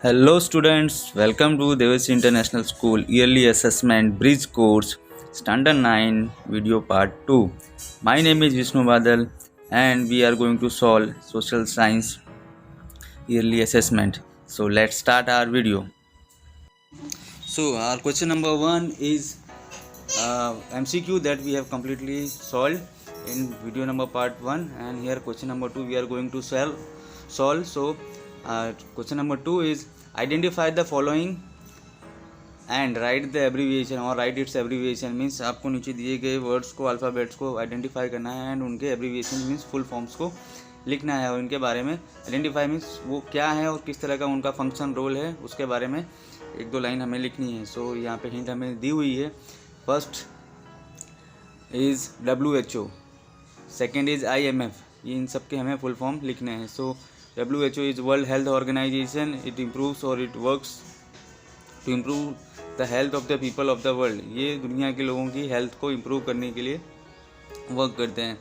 Hello students, welcome to Devas International School Yearly Assessment Bridge Course Standard 9 Video Part 2. My name is Vishnu Badal and we are going to solve Social Science Yearly Assessment. So let's start our video. So our question number 1 is MCQ that we have completely solved in video number part 1, and here question number 2 we are going to solve. So question number 2 is identify the following and write the abbreviation or write its abbreviation. Means आपको नीचे दिए गए words को, alphabets को identify करना है and उनके abbreviation means full forms को लिखना है और इनके बारे में आइडेंटिफाई मीन्स वो क्या है और किस तरह का उनका फंक्शन रोल है उसके बारे में एक दो लाइन हमें लिखनी है. सो यहाँ पे हिंट हमें दी हुई है. First is WHO, second is IMF. ये इन सब के हमें फुल फॉर्म लिखने हैं. सो WHO is World Health Organization. It improves or it works to improve the health of the people of the world. ये दुनिया के लोगों की हेल्थ को इम्प्रूव करने के लिए वर्क करते हैं.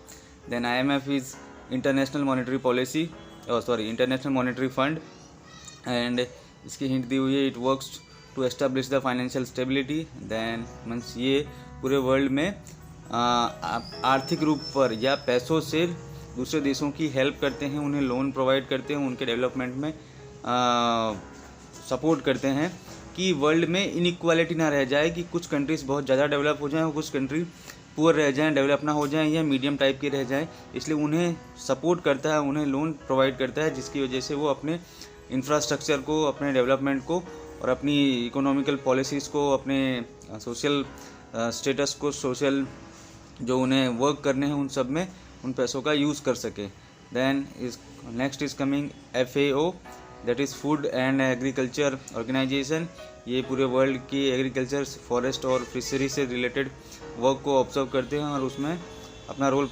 Then IMF is International Monetary Policy, International Monetary Fund, and इसकी हिंट दी हुई है. It works to establish the financial stability. Then means ये पूरे वर्ल्ड में आर्थिक रूप पर या पैसों से दूसरे देशों की हेल्प करते हैं, उन्हें लोन प्रोवाइड करते हैं, उनके डेवलपमेंट में सपोर्ट करते हैं कि वर्ल्ड में इनइक्वालिटी ना रह जाए, कि कुछ कंट्रीज़ बहुत ज़्यादा डेवलप हो जाएं और कुछ कंट्री पुअर रह जाएं, डेवलप ना हो जाएं या मीडियम टाइप के रह जाएं. इसलिए उन्हें सपोर्ट करता है, उन्हें लोन प्रोवाइड करता है, जिसकी वजह से वो अपने इंफ्रास्ट्रक्चर को, अपने डेवलपमेंट को और अपनी इकोनॉमिकल पॉलिसीज़ को, अपने सोशल स्टेटस को, सोशल जो उन्हें वर्क करने हैं उन सब में उन पैसों का यूज़ कर सके. Then is next is coming FAO, that is food and agriculture organization. ये पूरे वर्ल्ड की एग्रीकल्चर, फॉरेस्ट और फिशरी से रिलेटेड वर्क को ऑब्जर्व करते हैं और उसमें अपना रोल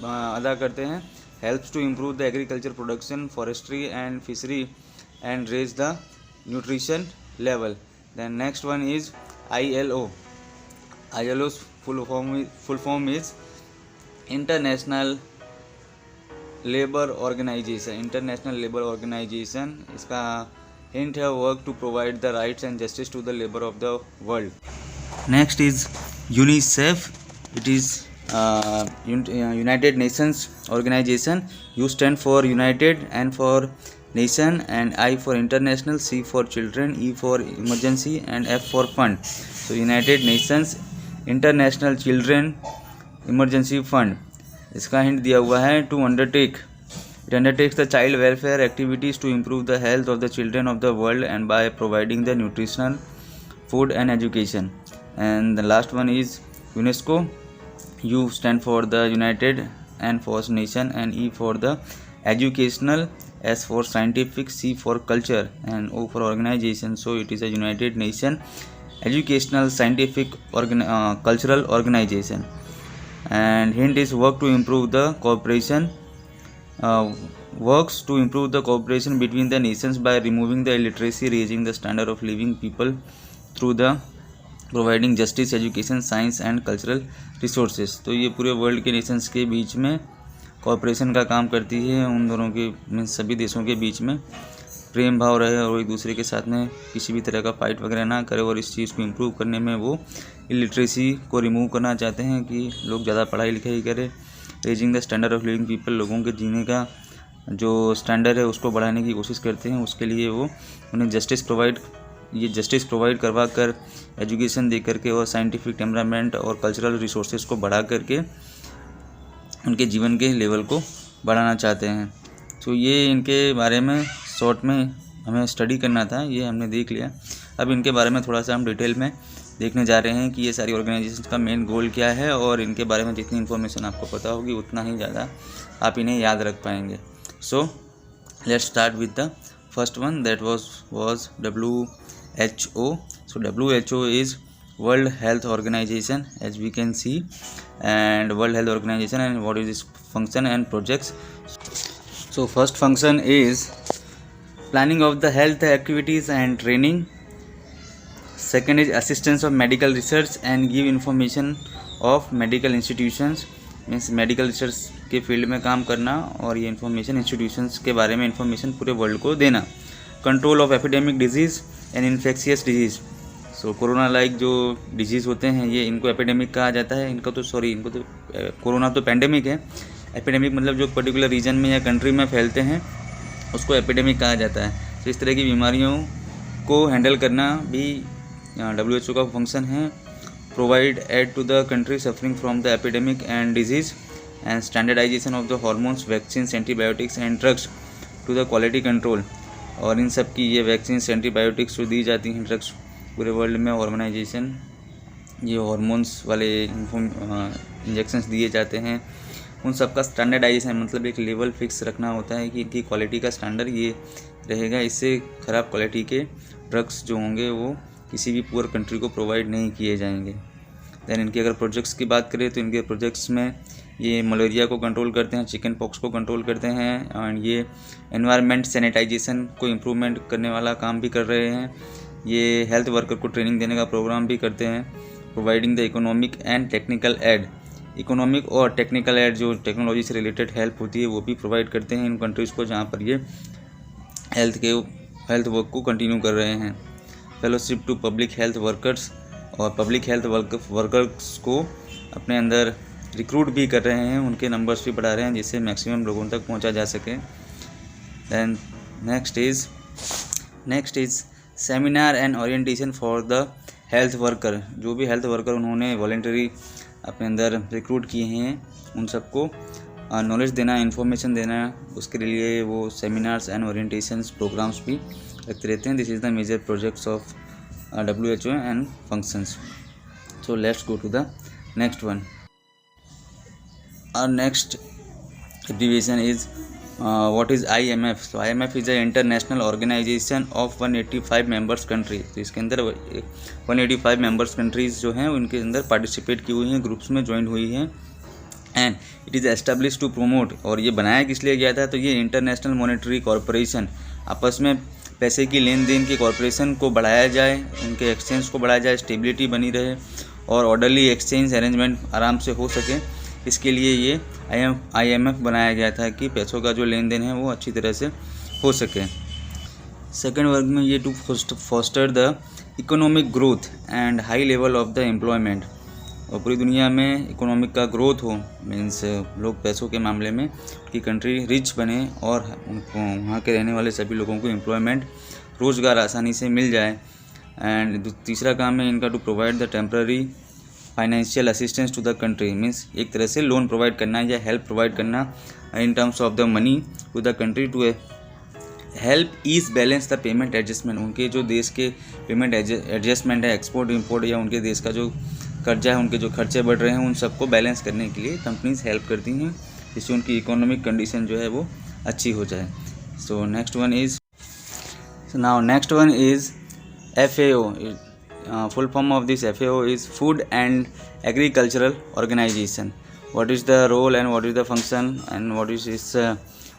अदा करते हैं. Helps to improve the agriculture production, forestry and fishery and raise the nutrition level. Then next one is ILO. ILO's full form is international labour organization. International labour organization, इसका hint है work to provide the rights and justice to the labour of the world. Next is UNICEF. It is united nations organization. U stand for united, N for nation and I for international, C for children, E for emergency and F for fund. So united nations international children emergency fund. इसका hint दिया हुआ है to undertake. It undertakes the child welfare activities to improve the health of the children of the world and by providing the nutritional food and education. And the last one is UNESCO. U stand for the United, N for nation and E for the educational, S for scientific, C for culture and O for organization. So it is a United Nation educational, scientific, cultural organization. And hint is work to improve the cooperation, works to improve the cooperation between the nations by removing the illiteracy, raising the standard of living people through the providing justice, education, science and cultural resources. तो ये पूरे world के Nations के बीच में cooperation का काम करती है. उन दोनों के मीन्स सभी देशों के बीच में प्रेम भाव रहे और एक दूसरे के साथ में किसी भी तरह का फाइट वगैरह ना करे, और इस चीज़ को इम्प्रूव करने में वो इलिटरेसी को रिमूव करना चाहते हैं कि लोग ज़्यादा पढ़ाई लिखाई करें. Raising the standard of living people, लोगों के जीने का जो स्टैंडर्ड है उसको बढ़ाने की कोशिश करते हैं. उसके लिए वो उन्हें जस्टिस प्रोवाइड करवा कर, एजुकेशन दे करके और साइंटिफिक टेम्परामेंट और कल्चरल रिसोर्सेज को बढ़ा करके उनके जीवन के लेवल को बढ़ाना चाहते हैं. तो ये इनके बारे में शॉर्ट में हमें स्टडी करना था, ये हमने देख लिया. अब इनके बारे में थोड़ा सा हम डिटेल में देखने जा रहे हैं कि ये सारी ऑर्गेनाइजेशन का मेन गोल क्या है, और इनके बारे में जितनी इन्फॉर्मेशन आपको पता होगी उतना ही ज़्यादा आप इन्हें याद रख पाएंगे. So let's start with the first one, that was WHO. So WHO is World Health Organization, as we can see, and World Health Organization, and what is its function and projects. So first function is planning of the health activities and training. Second is assistance of medical research and give information of medical institutions. Means medical research के field में काम करना और ये information institutions के बारे में information पूरे वर्ल्ड को देना. Control of epidemic disease and infectious disease. So corona like जो डिजीज़ होते हैं ये इनको एपिडेमिक कहा जाता है। इनको तो कोरोना तो पेंडेमिक है। एपिडेमिक मतलब जो पर्टिकुलर रीजन में या कंट्री में फैलते हैं उसको एपिडेमिक कहा जाता है। तो इस तरह की बीमारियों को हैंडल करना भी WHO का फंक्शन है। Provide aid to the country suffering from the epidemic and disease and standardization of the hormones, vaccine, antibiotics and drugs to the quality control. और इन सब की ये वैक्सीन, एंटीबायोटिक्स जो दी जाती हैं, ड्रग्स पूरे वर्ल्ड में, हार्मोनाइजेशन, ये हार्मोन्स वाले इंजेक्शंस दिए जाते हैं, उन सब का स्टैंडर्डाइजेशन मतलब एक लेवल फिक्स रखना होता है कि इनकी क्वालिटी का स्टैंडर्ड ये रहेगा। इससे ख़राब क्वालिटी के ड्रग्स जो होंगे वो किसी भी पुअर कंट्री को प्रोवाइड नहीं किए जाएंगे। दैन इनके अगर प्रोजेक्ट्स की बात करें तो इनके प्रोजेक्ट्स में ये मलेरिया को कंट्रोल करते हैं, चिकन पॉक्स को कंट्रोल करते हैं, एंड ये एनवायरनमेंट सैनिटाइजेशन को इम्प्रूवमेंट करने वाला काम भी कर रहे हैं। ये हेल्थ वर्कर को ट्रेनिंग देने का प्रोग्राम भी करते हैं। Providing the economic and technical aid, economic और टेक्निकल एड जो टेक्नोलॉजी से रिलेटेड हेल्प होती है वो भी प्रोवाइड करते हैं इन कंट्रीज़ को जहाँ पर ये हेल्थ वर्क को कंटिन्यू कर रहे हैं। Fellowship to public health workers, और पब्लिक हेल्थ वर्कर्स को अपने अंदर रिक्रूट भी कर रहे हैं, उनके नंबर्स भी बढ़ा रहे हैं जिससे मैक्सिमम लोगों तक पहुंचा जा सके। Then next is seminar and orientation for the health worker. जो भी हेल्थ वर्कर उन्होंने वॉलेंटरी अपने अंदर रिक्रूट किए हैं उन सबको नॉलेज देना, इन्फॉर्मेशन देना, उसके लिए वो सेमिनार्स एंड ओरिएंटेशंस प्रोग्राम्स भी रखते रहते हैं। This is the major projects of WHO and functions. So let's go to the next one. Our next abbreviation is what is IMF? So IMF is a international organization of 185 members country। तो इसके अंदर 185 members countries जो हैं उनके अंदर participate की हुई हैं, ग्रुप्स में ज्वाइन हुई हैं। And it is establish to promote, और ये बनाया किस लिए गया था? तो ये इंटरनेशनल मॉनेटरी कॉरपोरेशन, आपस में पैसे की लेन देन की कॉरपोरेशन को बढ़ाया जाए, उनके एक्सचेंज को बढ़ाया जाए, स्टेबिलिटी बनी रहे और ऑर्डरली एक्सचेंज अरेंजमेंट आराम से हो सके। इसके लिए ये IMF बनाया गया था कि पैसों का जो लेन देन है वो अच्छी तरह से हो सके। सेकेंड वर्ग में ये to foster the economic growth and high level of the employment, और पूरी दुनिया में इकोनॉमिक का ग्रोथ हो, मीन्स लोग पैसों के मामले में कि कंट्री रिच बने और उनको वहाँ के रहने वाले सभी लोगों को एम्प्लॉयमेंट, रोज़गार आसानी से मिल जाए। एंड तीसरा काम है इनका to provide the temporary financial assistance to the country, means एक तरह से लोन प्रोवाइड करना या हेल्प प्रोवाइड करना in terms of the money to the country to help ease balance the payment adjustment. उनके जो देश के पेमेंट एडजस्टमेंट है, एक्सपोर्ट इम्पोर्ट या उनके देश का जो कर्जा है, उनके जो खर्चे बढ़ रहे हैं उन सबको बैलेंस करने के लिए कंपनीज हेल्प करती हैं जिससे उनकी इकोनॉमिक कंडीशन जो है वो अच्छी हो जाए। So next one is FAO। Full form of this FAO is Food and Agricultural Organization. What is the role and what is the function and what is its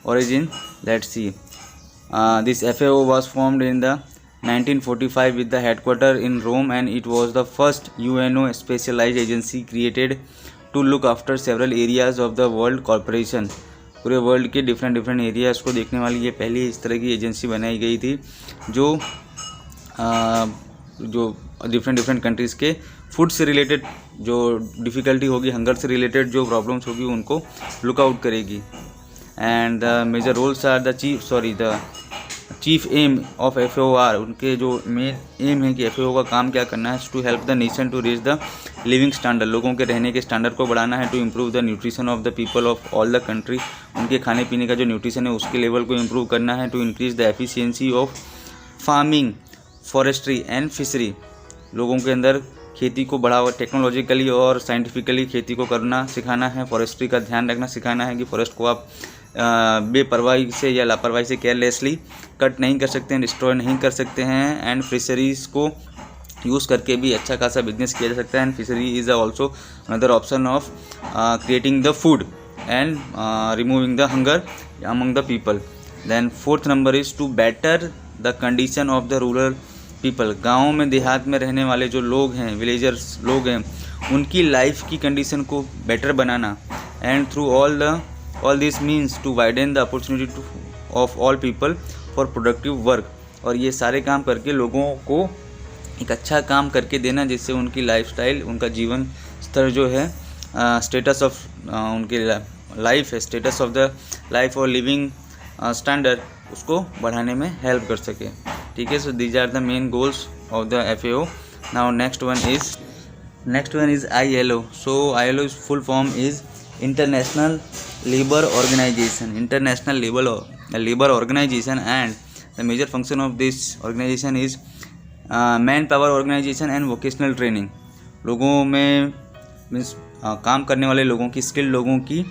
origin? Let's see. This FAO was formed in the 1945 with the headquarters in Rome, and it was the first UNO specialized agency created to look after several areas of the world corporation। पूरे world के different areas को देखने वाली ये पहली इस तरह की एजेंसी बनाई गई थी जो डिफरेंट कंट्रीज़ के फूड से रिलेटेड जो डिफ़िकल्टी होगी, हंगर से रिलेटेड जो प्रॉब्लम्स होगी उनको लुक आउट करेगी। And the major roles are the chief aim of FAO are, उनके जो मेन एम है कि FAO का काम क्या करना है, to help the nation to reach the living standard, लोगों के रहने के स्टैंडर्ड को बढ़ाना है, to improve the nutrition of the people of all the country, उनके खाने पीने का जो न्यूट्रिशन है उसके लेवल को इम्प्रूव करना है, to increase the efficiency of farming, forestry and fishery, लोगों के अंदर खेती को बढ़ावा, टेक्नोलॉजिकली और साइंटिफिकली खेती को करना सिखाना है, फॉरेस्ट्री का ध्यान रखना सिखाना है कि फॉरेस्ट को आप बेपरवाही से या लापरवाही से केयरलेसली कट नहीं कर सकते हैं, डिस्ट्रॉय नहीं कर सकते हैं। एंड फिशरीज़ को यूज़ करके भी अच्छा खासा बिजनेस किया जा सकता है। And fishery is also another option of creating the food and removing the hunger among the people. Then fourth number is to better the condition of the rural people, गाँव में देहात में रहने वाले जो लोग हैं, विलेजर्स लोग हैं, उनकी लाइफ की कंडीशन को बेटर बनाना। And through all this means to widen the opportunity of all people for productive work, और ये सारे काम करके लोगों को एक अच्छा काम करके देना, जिससे उनकी लाइफस्टाइल, उनका जीवन स्तर जो है, स्टेटस ऑफ उनके लाइफ है, स्टेटस ऑफ द लाइफ और लिविंग स्टैंडर्ड, उसको बढ़ाने में हेल्प कर सके। ठीक है, so these are the main goals of the FAO। Now next one is ILO। So ILO is full form is international labour organization. International labour organization and the major function of this organization is manpower organization and vocational training. लोगों में means काम करने वाले लोगों की, skilled लोगों की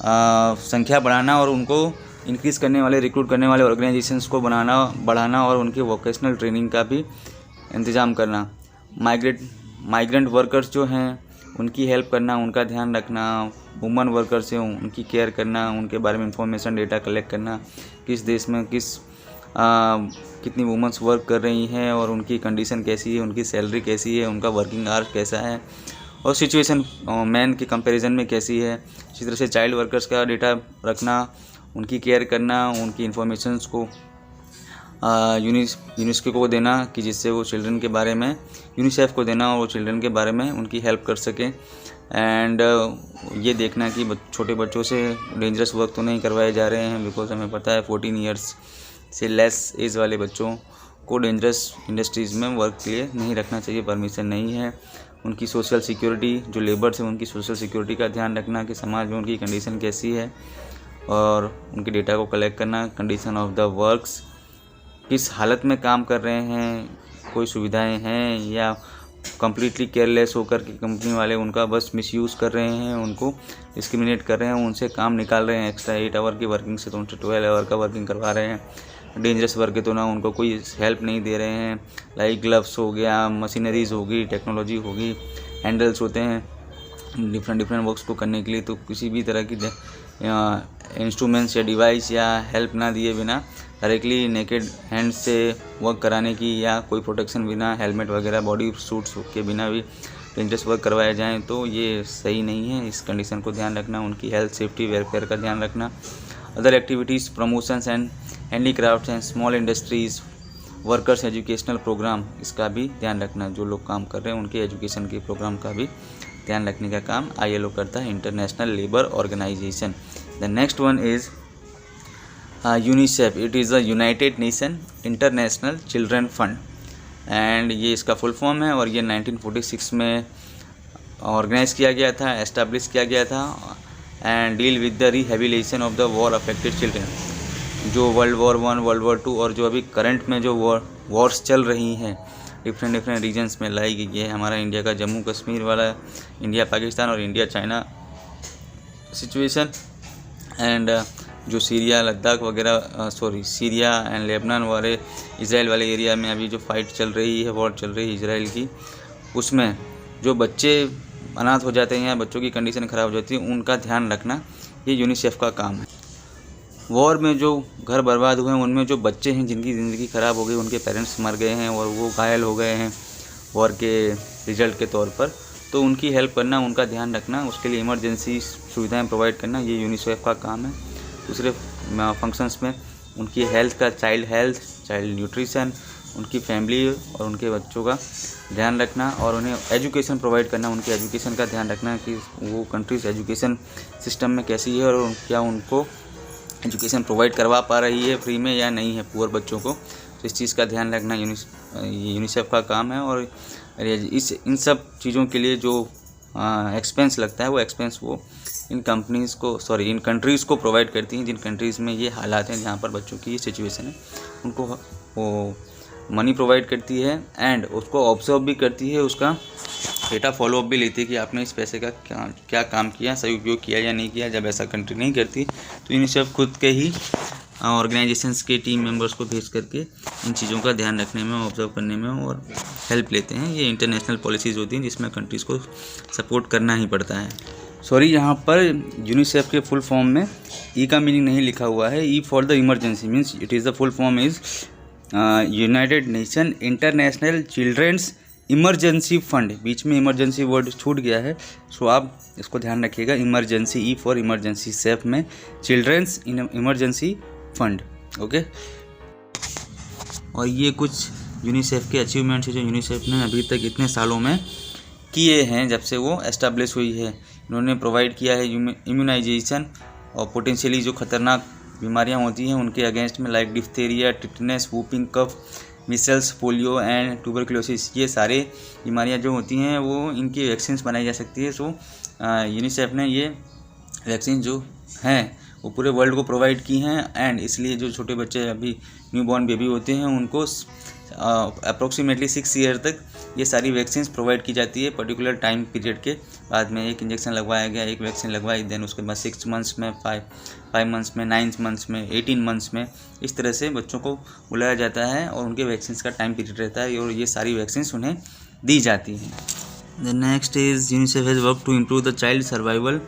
संख्या बढ़ाना और उनको इंक्रीज़ करने वाले, रिक्रूट करने वाले ऑर्गेनाइजेशंस को बढ़ाना और उनकी वोकेशनल ट्रेनिंग का भी इंतज़ाम करना। माइग्रेंट वर्कर्स जो हैं उनकी हेल्प करना, उनका ध्यान रखना। वुमन वर्कर्स हैं, उनकी केयर करना, उनके बारे में इंफॉर्मेशन, डेटा कलेक्ट करना, किस देश में कितनी वुमेंस वर्क कर रही हैं और उनकी कंडीशन कैसी है, उनकी सैलरी कैसी है, उनका वर्किंग आवर्स कैसा है और सिचुएशन मैन के कंपैरिजन में कैसी है। इसी तरह से चाइल्ड वर्कर्स का डेटा रखना, उनकी केयर करना, उनकी इन्फॉर्मेशंस को यूनेस्को को देना कि जिससे वो चिल्ड्रन के बारे में, यूनिसेफ को देना और वो चिल्ड्रन के बारे में उनकी हेल्प कर सकें। एंड ये देखना कि छोटे बच्चों से डेंजरस वर्क तो नहीं करवाए जा रहे हैं, बिकॉज हमें पता है 14 ईयर्स से लेस एज वाले बच्चों को डेंजरस इंडस्ट्रीज़ में वर्क के लिए नहीं रखना चाहिए, परमिशन नहीं है। उनकी सोशल सिक्योरिटी, जो लेबर्स हैं उनकी सोशल सिक्योरिटी का ध्यान रखना कि समाज में उनकी कंडीशन कैसी है और उनके डेटा को कलेक्ट करना। कंडीशन ऑफ द वर्क्स, किस हालत में काम कर रहे हैं, कोई सुविधाएं हैं या कम्प्लीटली केयरलेस होकर के कंपनी वाले उनका बस मिसयूज़ कर रहे हैं, उनको डिस्क्रिमिनेट कर रहे हैं, उनसे काम निकाल रहे हैं। एक्स्ट्रा 8 आवर की वर्किंग से तो उनसे 12 आवर का वर्किंग करवा रहे हैं। डेंजरस वर्क है तो ना उनको कोई हेल्प नहीं दे रहे हैं। लाइक ग्लव्स हो गया, मशीनरीज होगी, टेक्नोलॉजी होगी, हैंडल्स होते हैं डिफरेंट वर्क्स को करने के लिए। तो किसी भी तरह की इंस्ट्रूमेंट्स या डिवाइस या हेल्प ना दिए बिना डायरेक्टली नेकेड हैंड से वर्क कराने की, या कोई प्रोटेक्शन बिना, हेलमेट वगैरह, बॉडी सूट्स के बिना भी डेंजरस वर्क करवाए जाएँ तो ये सही नहीं है। इस कंडीशन को ध्यान रखना, उनकी हेल्थ, सेफ्टी, वेलफेयर का ध्यान रखना। Other activities, promotions and handicrafts and small industries, workers educational programme, इसका भी ध्यान रखना। जो लोग काम कर रहे हैं उनके एजुकेशन के प्रोग्राम का भी ध्यान रखने का काम ILO करता है, international labour organization. The next one is UNICEF. It is a united nation international children fund and ये इसका फुल फॉर्म है और ये 1946 में ऑर्गेनाइज़ किया गया था, एस्टेब्लिश किया गया था and deal with the rehabilitation of the war affected children. जो वर्ल्ड वॉर 1, वर्ल्ड वॉर 2 और जो अभी करंट में जो वॉर्स चल रही हैं डिफरेंट रीजन्स में, लाइक ये हमारा इंडिया का जम्मू कश्मीर वाला, इंडिया पाकिस्तान और इंडिया चाइना सिचुएशन एंड जो सीरिया, लद्दाख वगैरह, सीरिया एंड लेबनान वाले, इजराइल वाले एरिया में अभी जो फाइट चल रही है, वॉर चल रही है इजराइल की, उसमें जो बच्चे अनाथ हो जाते हैं या बच्चों की कंडीशन ख़राब हो जाती है, उनका ध्यान रखना ये यूनिसेफ का काम है। वॉर में जो घर बर्बाद हुए हैं उनमें जो बच्चे हैं जिनकी ज़िंदगी ख़राब हो गई, उनके पेरेंट्स मर गए हैं और वो घायल हो गए हैं वॉर के रिजल्ट के तौर पर, तो उनकी हेल्प करना, उनका ध्यान रखना, उसके लिए इमरजेंसी सुविधाएं प्रोवाइड करना, ये यूनिसेफ का काम है। दूसरे फंक्शंस में उनकी हेल्थ का, चाइल्ड न्यूट्रिशन, उनकी फैमिली और उनके बच्चों का ध्यान रखना और उन्हें एजुकेशन प्रोवाइड करना, उनके एजुकेशन का ध्यान रखना कि वो कंट्रीज़ एजुकेशन सिस्टम में कैसी है और क्या उनको एजुकेशन प्रोवाइड करवा पा रही है फ्री में या नहीं है पुअर बच्चों को। तो इस चीज़ का ध्यान रखना यूनिसेफ का काम है। और इन सब चीज़ों के लिए जो एक्सपेंस लगता है वो एक्सपेंस वो इन कंट्रीज़ को प्रोवाइड करती हैं, जिन कंट्रीज़ में ये हालात हैं जहाँ पर बच्चों की ये सिचुएशन है, उनको वो मनी प्रोवाइड करती है एंड उसको ऑब्जर्व भी करती है, उसका डेटा फॉलोअप भी लेती है कि आपने इस पैसे का क्या काम किया, सही उपयोग किया या नहीं किया। जब ऐसा कंट्री नहीं करती तो यूनिसेफ खुद के ही ऑर्गेनाइजेशंस के टीम मेंबर्स को भेज करके इन चीज़ों का ध्यान रखने में, ऑब्जर्व करने में और हेल्प लेते हैं। ये इंटरनेशनल पॉलिसीज़ होती हैं जिसमें कंट्रीज़ को सपोर्ट करना ही पड़ता है। यहाँ पर यूनिसेफ के फुल फॉर्म में ई का मीनिंग नहीं लिखा हुआ है। E for the emergency means it is the full form is United nation International Children's emergency fund. बीच में इमरजेंसी वर्ड छूट गया है, सो आप इसको ध्यान रखिएगा। Emergency, E for emergency, safe में चिल्ड्रंस इमरजेंसी फंड। ओके, और ये कुछ यूनिसेफ के अचीवमेंट्स है जो यूनिसेफ ने अभी तक इतने सालों में किए हैं जब से वो एस्टेब्लिश हुई है। इन्होंने प्रोवाइड किया है इम्यूनाइजेशन और पोटेंशियली जो खतरनाक बीमारियां होती हैं उनके अगेंस्ट में, like diphtheria, tetanus, whooping cough, measles, polio and tuberculosis. ये सारे बीमारियां जो होती हैं वो इनकी वैक्सीन बनाई जा सकती है। सो यूनिसेफ ने ये वैक्सीन जो हैं वो पूरे वर्ल्ड को प्रोवाइड की हैं, एंड इसलिए जो छोटे बच्चे अभी न्यूबॉर्न बेबी होते हैं उनको अप्रोक्सीमेटली 6 ईयर तक ये सारी वैक्सीन प्रोवाइड की जाती है। पर्टिकुलर टाइम पीरियड के बाद में एक इंजेक्शन लगवाया गया, एक वैक्सीन लगवाई, देन उसके बाद 6 मंथ्स में, 5 मंथ्स में, 9 मंथ्स में, 18 मंथ्स में, इस तरह से बच्चों को बुलाया जाता है और उनके वैक्सीन का टाइम पीरियड रहता है और ये सारी वैक्सीन उन्हें दी जाती हैं। The next is UNICEF has work to improve the child survival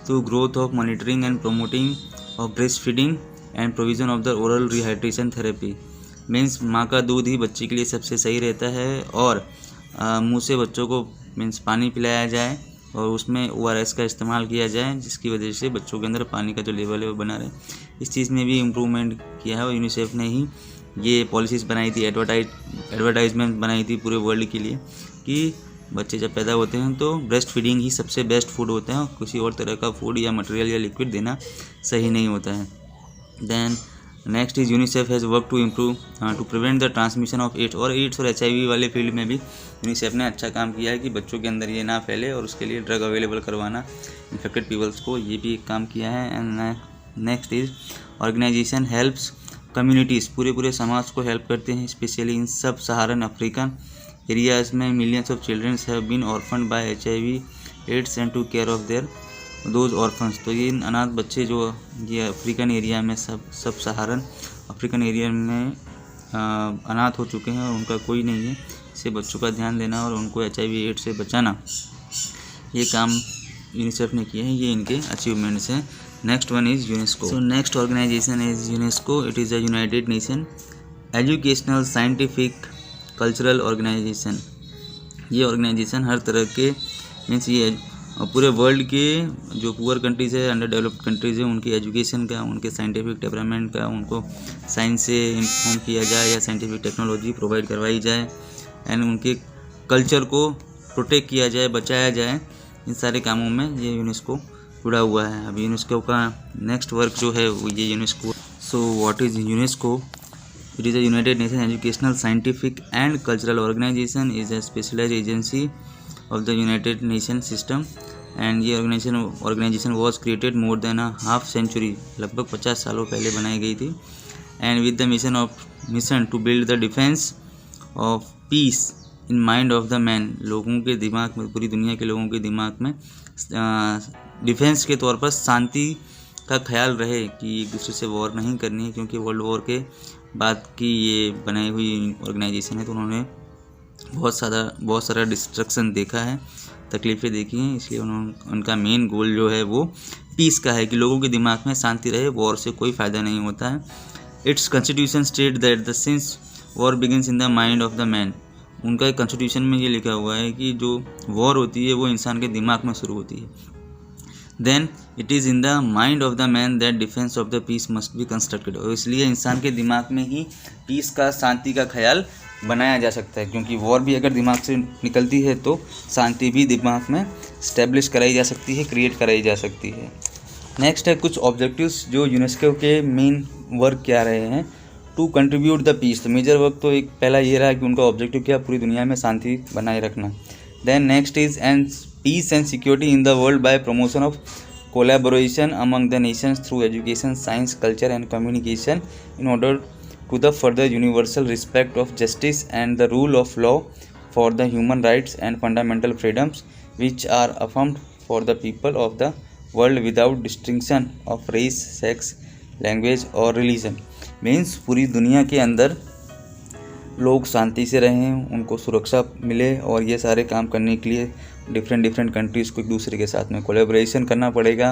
through growth of monitoring and promoting of breast feeding and provision of the oral rehydration therapy. Means माँ का दूध ही बच्चे के लिए सबसे सही रहता है और मुंह से बच्चों को मीन्स पानी पिलाया जाए और उसमें ORS का इस्तेमाल किया जाए, जिसकी वजह से बच्चों के अंदर पानी का जो लेवल है वो बना रहे। इस चीज़ में भी इम्प्रूवमेंट किया है और यूनिसेफ ने ही ये पॉलिसीज़ बनाई थी, एडवर्टाइजमेंट बनाई थी पूरे वर्ल्ड के लिए कि बच्चे जब पैदा होते हैं तो ब्रेस्ट फीडिंग ही सबसे बेस्ट फूड होता है, किसी और तरह का फूड या मटेरियल या लिक्विड देना सही नहीं होता है। Then next is UNICEF has work to improve to prevent the transmission of AIDS और HIV वाले फील्ड में भी यूनिसेफ ने अच्छा काम किया है कि बच्चों के अंदर ये ना फैले और उसके लिए ड्रग अवेलेबल करवाना इन्फेक्टेड पीपल्स को, ये भी एक काम किया है। And next is organisation helps communities, पूरे समाज को हेल्प करते हैं, specially in sub Saharan African areas में millions of childrens have been orphaned by HIV AIDS and to care of their those orphans. तो ये अनाथ बच्चे जो ये अफ्रीकन एरिया में सब सहारन अफ्रीकन एरिया में अनाथ हो चुके हैं और उनका कोई नहीं है, इससे बच्चों का ध्यान देना और उनको HIV एड्स से बचाना, ये काम यूनिसेफ ने किया है, ये इनके अचीवमेंट्स हैं। Next one is UNESCO. So next organization is UNESCO. It is a united nation educational, scientific, cultural organization. ये ऑर्गेनाइजेशन हर तरह के मीन्स ये पूरे वर्ल्ड के जो पुअर कंट्रीज़ है, अंडर डेवलप्ड कंट्रीज़ है, उनकी एजुकेशन का, उनके साइंटिफिक डेवलपमेंट का, उनको साइंस से इन्फॉर्म किया जाए या साइंटिफिक टेक्नोलॉजी प्रोवाइड करवाई जाए, एंड उनके कल्चर को प्रोटेक्ट किया जाए, बचाया जाए। इन सारे कामों में ये यूनेस्को जुड़ा हुआ है। अब यूनेस्को का नेक्स्ट वर्क जो है वो ये UNESCO. So what is UNESCO? It is a United Nations educational, scientific and cultural organization. Is a specialized agency of the United Nations system, and ये organization was created more than a half century, लगभग 50 सालों पहले बनाई गई थी, and with the mission to build the defense of peace in mind of the man। लोगों के दिमाग में, पूरी दुनिया के लोगों के दिमाग में डिफेंस के तौर पर शांति का ख्याल रहे कि एक दूसरे से वॉर नहीं करनी है, क्योंकि वर्ल्ड वॉर के बाद की ये बनाई हुई ऑर्गेनाइजेशन है तो उन्होंने बहुत सारा डिस्ट्रक्शन देखा है, तकलीफ़ें देखी हैं, इसलिए उनका मेन गोल जो है वो पीस का है कि लोगों के दिमाग में शांति रहे, वॉर से कोई फ़ायदा नहीं होता है। It's constitution state that the sins war begins in the mind of the man. उनका कॉन्स्टिट्यूशन में ये लिखा हुआ है कि जो वॉर होती है वो इंसान के दिमाग में शुरू होती है। Then it is in the mind of the man that defence of the peace must be constructed. और इसलिए इंसान के दिमाग में ही पीस का, शांति का ख्याल बनाया जा सकता है, क्योंकि वॉर भी अगर दिमाग से निकलती है तो शांति भी दिमाग में स्टैब्लिश कराई जा सकती है, क्रिएट कराई जा सकती है। नेक्स्ट है कुछ ऑब्जेक्टिव्स जो यूनेस्को के मेन वर्क क्या रहे हैं। टू कंट्रीब्यूट द पीस, तो मेजर वर्क तो एक पहला ये रहा कि उनका ऑब्जेक्टिव क्या, पूरी दुनिया में शांति बनाए रखना। Then next is and peace and security in the world by promotion of collaboration among the nations through education, science, culture and communication in order to the further universal respect of justice and the rule of law for the human rights and fundamental freedoms which are affirmed for the people of the world without distinction of race, sex, language or religion। means पूरी दुनिया के अंदर लोग शांति से रहें, उनको सुरक्षा मिले, और ये सारे काम करने के लिए डिफरेंट कंट्रीज़ को एक दूसरे के साथ में कोलैबोरेशन करना पड़ेगा,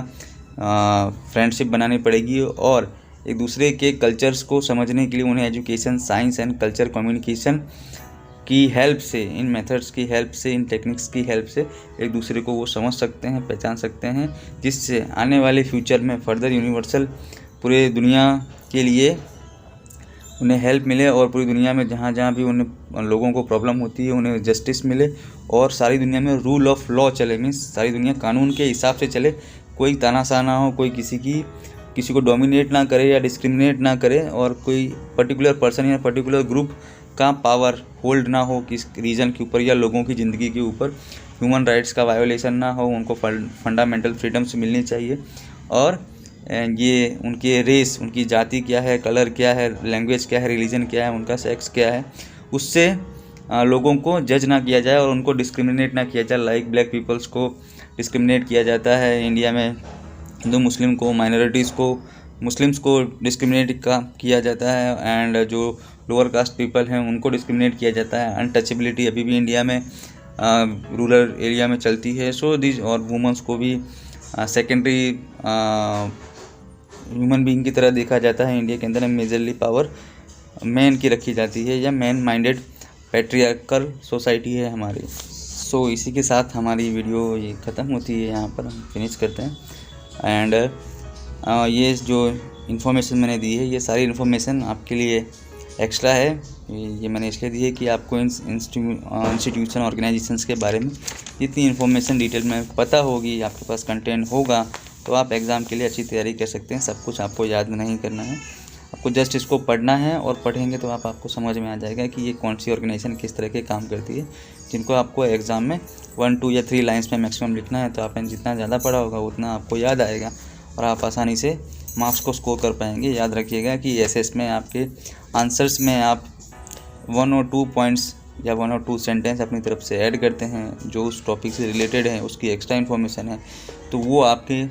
फ्रेंडशिप बनानी पड़ेगी, और एक दूसरे के कल्चर्स को समझने के लिए उन्हें education, science and culture communication की हेल्प से, इन मेथड्स की हेल्प से, इन टेक्निक्स की हेल्प से एक दूसरे को वो समझ सकते हैं, पहचान सकते हैं, जिससे आने वाले फ्यूचर में फर्दर यूनिवर्सल पूरे दुनिया के लिए उन्हें हेल्प मिले और पूरी दुनिया में जहाँ जहाँ भी उन्हें लोगों को प्रॉब्लम होती है उन्हें जस्टिस मिले और सारी दुनिया में रूल ऑफ लॉ चले, मीन्स सारी दुनिया कानून के हिसाब से चले, कोई तानाशाह ना हो, कोई किसी को डोमिनेट ना करे या डिस्क्रिमिनेट ना करे और कोई पर्टिकुलर पर्सन या पर्टिकुलर ग्रुप का पावर होल्ड ना हो किस रीजन के ऊपर या लोगों की ज़िंदगी के ऊपर, ह्यूमन राइट्स का वायोलेशन ना हो, उनको फंडामेंटल फ्रीडम्स मिलनी चाहिए और ये उनके रेस, उनकी जाति क्या है, कलर क्या है, लैंग्वेज क्या है, रिलीजन क्या है, उनका सेक्स क्या है, उससे लोगों को जज ना किया जाए और उनको डिस्क्रिमिनेट ना किया जाए। लाइक ब्लैक पीपल्स को डिस्क्रिमिनेट किया जाता है इंडिया में, हिंदू मुस्लिम को, माइनॉरिटीज़ को, मुस्लिम्स को डिस्क्रिमिनेट किया जाता है एंड जो लोअर कास्ट पीपल हैं उनको डिस्क्रिमिनेट किया जाता है। अनटचेबिलिटी अभी भी इंडिया में रूरल एरिया में चलती है। सो दिस और वुमेंस को भी सेकेंडरी ह्यूमन बीइंग की तरह देखा जाता है। इंडिया के अंदर मेजरली पावर मैन की रखी जाती है या मैन माइंडेड पैट्रियार्कल सोसाइटी है हमारी। सो इसी के साथ हमारी वीडियो ये ख़त्म होती है, यहाँ पर हम फिनिश करते हैं। एंड ये जो इन्फॉर्मेशन मैंने दी है ये सारी इन्फॉर्मेशन आपके लिए एक्स्ट्रा है। ये मैंने इसलिए दी है कि आपको इंस्टीट्यूशन ऑर्गेनाइजेशंस के बारे में जितनी इन्फॉर्मेशन डिटेल में पता होगी, आपके पास कंटेंट होगा, तो आप एग्ज़ाम के लिए अच्छी तैयारी कर सकते हैं। सब कुछ आपको याद नहीं करना है, आपको जस्ट इसको पढ़ना है और पढ़ेंगे तो आपको समझ में आ जाएगा कि ये कौन सी ऑर्गेनाइजेशन किस तरह के काम करती है, जिनको आपको एग्ज़ाम में 1, 2 या 3 लाइन्स में मैक्सिमम लिखना है। तो आपने जितना ज़्यादा पढ़ा होगा उतना आपको याद आएगा और आप आसानी से मार्क्स को स्कोर कर पाएंगे। याद रखिएगा कि एसएस में आपके आंसर्स में आप 1 और 2 पॉइंट्स या 1 और 2 सेंटेंस अपनी तरफ से ऐड करते हैं जो उस टॉपिक से रिलेटेड है, उसकी एक्स्ट्रा इन्फॉर्मेशन है, तो वो आपके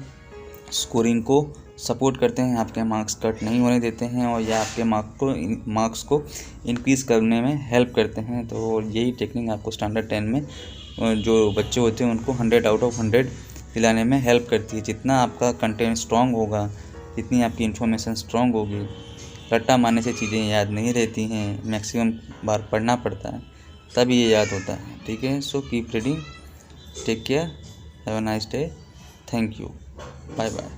स्कोरिंग को सपोर्ट करते हैं, आपके मार्क्स कट नहीं होने देते हैं और या आपके मार्क्स को इंक्रीज़ करने में हेल्प करते हैं। तो यही टेक्निक आपको स्टैंडर्ड 10 में जो बच्चे होते हैं उनको 100 आउट ऑफ 100 दिलाने में हेल्प करती है। जितना आपका कंटेंट स्ट्रॉन्ग होगा, जितनी आपकी इन्फॉर्मेशन स्ट्रॉन्ग होगी, रट्टा मारने से चीज़ें याद नहीं रहती हैं, मैक्सिमम बार पढ़ना पड़ता है तब ये याद होता है। ठीक है, so keep reading, take care, have a nice day, thank you, bye bye.